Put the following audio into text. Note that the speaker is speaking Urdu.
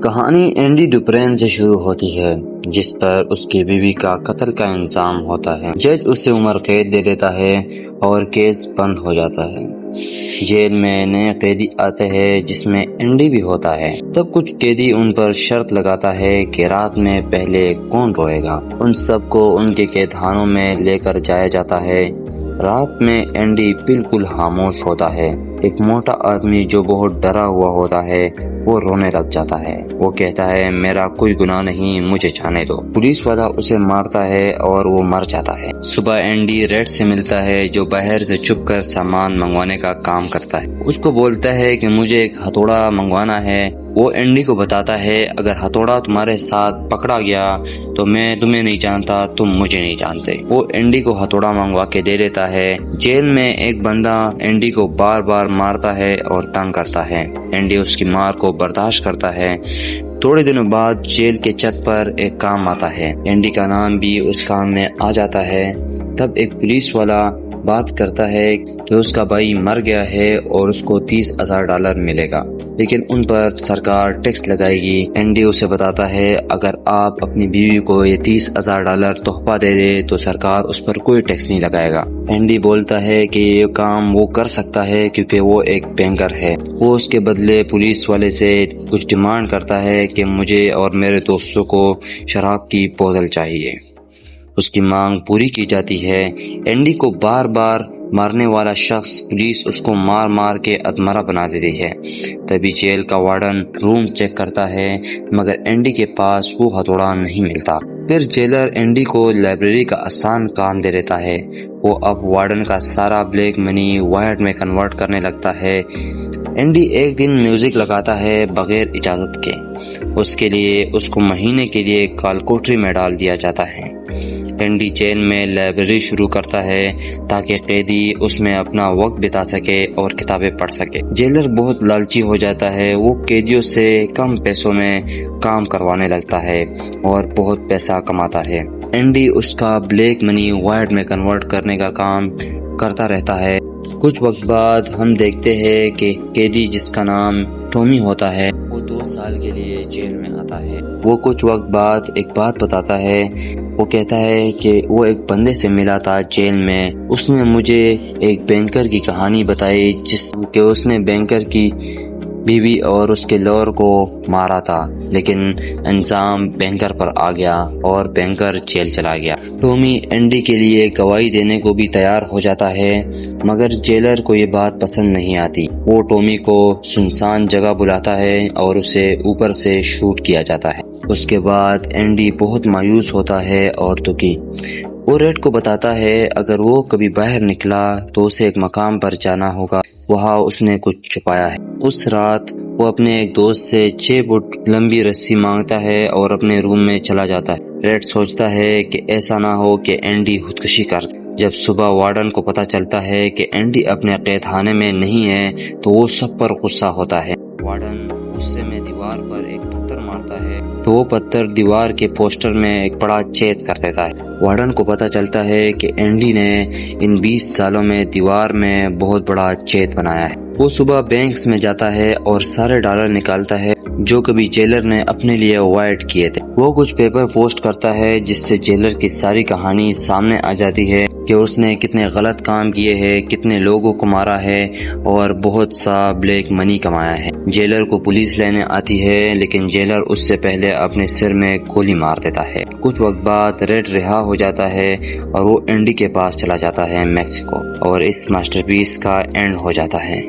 کہانی اینڈی ڈوپرین سے شروع ہوتی ہے، جس پر اس کی بیوی کا قتل کا الزام ہوتا ہے۔ جج اسے عمر قید دے دیتا ہے اور کیس بند ہو جاتا ہے۔ جیل میں نئے قیدی آتے ہیں جس میں اینڈی بھی ہوتا ہے۔ تب کچھ قیدی ان پر شرط لگاتا ہے کہ رات میں پہلے کون روئے گا۔ ان سب کو ان کے قید خانوں میں لے کر جایا جاتا ہے۔ رات میں اینڈی بالکل خاموش ہوتا ہے۔ ایک موٹا آدمی جو بہت ڈرا ہوا ہوتا ہے وہ رونے لگ جاتا ہے۔ وہ کہتا ہے میرا کوئی گناہ نہیں، مجھے جانے دو۔ پولیس والا اسے مارتا ہے اور وہ مر جاتا ہے۔ صبح اینڈی ریڈ سے ملتا ہے جو باہر سے چھپ کر سامان منگوانے کا کام کرتا ہے۔ اس کو بولتا ہے کہ مجھے ایک ہتھوڑا منگوانا ہے۔ وہ اینڈی کو بتاتا ہے اگر ہتھوڑا تمہارے ساتھ پکڑا گیا تو میں تمہیں نہیں جانتا، تم مجھے نہیں جانتے۔ وہ اینڈی کو ہتھوڑا منگوا کے دے دیتا ہے۔ جیل میں ایک بندہ اینڈی کو بار بار مارتا ہے اور تنگ کرتا ہے۔ اینڈی اس کی مار کو برداشت کرتا ہے۔ تھوڑے دنوں بعد جیل کے چھت پر ایک کام آتا ہے۔ اینڈی کا نام بھی اس کام میں آ جاتا ہے۔ تب ایک پولیس والا بات کرتا ہے کہ اس کا بھائی مر گیا ہے اور اس کو $30,000 ملے گا، لیکن ان پر سرکار ٹیکس لگائے گی۔ اینڈی اسے بتاتا ہے اگر آپ اپنی بیوی کو یہ $30,000 تحفہ دے دے تو سرکار اس پر کوئی ٹیکس نہیں لگائے گا۔ اینڈی بولتا ہے کہ یہ کام وہ کر سکتا ہے کیونکہ وہ ایک بینکر ہے۔ وہ اس کے بدلے پولیس والے سے کچھ ڈیمانڈ کرتا ہے کہ مجھے اور میرے دوستوں کو شراب کی بوتل چاہیے۔ اس کی مانگ پوری کی جاتی ہے۔ اینڈی کو بار بار مارنے والا شخص پولیس اس کو مار مار کے ادمرہ بنا دیتی ہے۔ تبھی جیل کا وارڈن روم چیک کرتا ہے مگر اینڈی کے پاس وہ ہتھوڑا نہیں ملتا۔ پھر جیلر اینڈی کو لائبریری کا آسان کام دے دیتا ہے۔ وہ اب وارڈن کا سارا بلیک منی وائٹ میں کنورٹ کرنے لگتا ہے۔ اینڈی ایک دن میوزک لگاتا ہے بغیر اجازت کے۔ اس کے لیے اس کو مہینے کے لیے کالکوٹری میں ڈال دیا جاتا ہے۔ اینڈی جیل میں لائبریری شروع کرتا ہے تاکہ قیدی اس میں اپنا وقت بتا سکے اور کتابیں پڑھ سکے۔ جیلر بہت لالچی ہو جاتا ہے۔ وہ قیدیوں سے کم پیسوں میں کام کروانے لگتا ہے اور بہت پیسہ کماتا ہے۔ اینڈی اس کا بلیک منی وائٹ میں کنورٹ کرنے کا کام کرتا رہتا ہے۔ کچھ وقت بعد ہم دیکھتے ہیں کہ قیدی جس کا نام ٹومی ہوتا ہے وہ 2 سال کے لیے جیل میں آتا ہے۔ وہ کچھ وقت بعد ایک بات بتاتا ہے۔ وہ کہتا ہے کہ وہ ایک بندے سے ملا تھا جیل میں۔ اس نے مجھے ایک بینکر کی کہانی بتائی جس کہ اس نے بینکر کی بیوی اور اس کے لور کو مارا تھا، لیکن الزام بینکر پر آ گیا اور بینکر جیل چلا گیا۔ ٹومی اینڈی کے لیے گواہی دینے کو بھی تیار ہو جاتا ہے مگر جیلر کو یہ بات پسند نہیں آتی۔ وہ ٹومی کو سنسان جگہ بلاتا ہے اور اسے اوپر سے شوٹ کیا جاتا ہے۔ اس کے بعد اینڈی بہت مایوس ہوتا ہے اور دکھی۔ وہ ریڈ کو بتاتا ہے اگر وہ کبھی باہر نکلا تو اسے ایک مقام پر جانا ہوگا، وہاں اس نے کچھ چھپایا ہے۔ اس رات وہ اپنے ایک دوست سے 6 فٹ لمبی رسی مانگتا ہے اور اپنے روم میں چلا جاتا ہے۔ ریڈ سوچتا ہے کہ ایسا نہ ہو کہ اینڈی خودکشی کر دے۔ جب صبح وارڈن کو پتہ چلتا ہے کہ اینڈی اپنے قید خانے میں نہیں ہے تو وہ سب پر غصہ ہوتا ہے۔ وارڈن غصے میں دیوار پر ایک پتھر مارتا ہے تو وہ پتھر دیوار کے پوسٹر میں ایک بڑا چھید کر دیتا ہے۔ وارڈن کو پتہ چلتا ہے کہ اینڈی نے ان 20 سالوں میں دیوار میں بہت بڑا چھید بنایا ہے۔ وہ صبح بینکس میں جاتا ہے اور سارے ڈالر نکالتا ہے جو کبھی جیلر نے اپنے لیے وائٹ کیے تھے۔ وہ کچھ پیپر پوسٹ کرتا ہے جس سے جیلر کی ساری کہانی سامنے آ جاتی ہے کہ اس نے کتنے غلط کام کیے ہیں، کتنے لوگوں کو مارا ہے اور بہت سا بلیک منی کمایا ہے۔ جیلر کو پولیس لینے آتی ہے لیکن جیلر اس سے پہلے اپنے سر میں گولی مار دیتا ہے۔ کچھ وقت بعد ریڈ رہا ہو جاتا ہے اور وہ اینڈی کے پاس چلا جاتا ہے میکسیکو، اور اس ماسٹر پیس کا اینڈ ہو جاتا ہے۔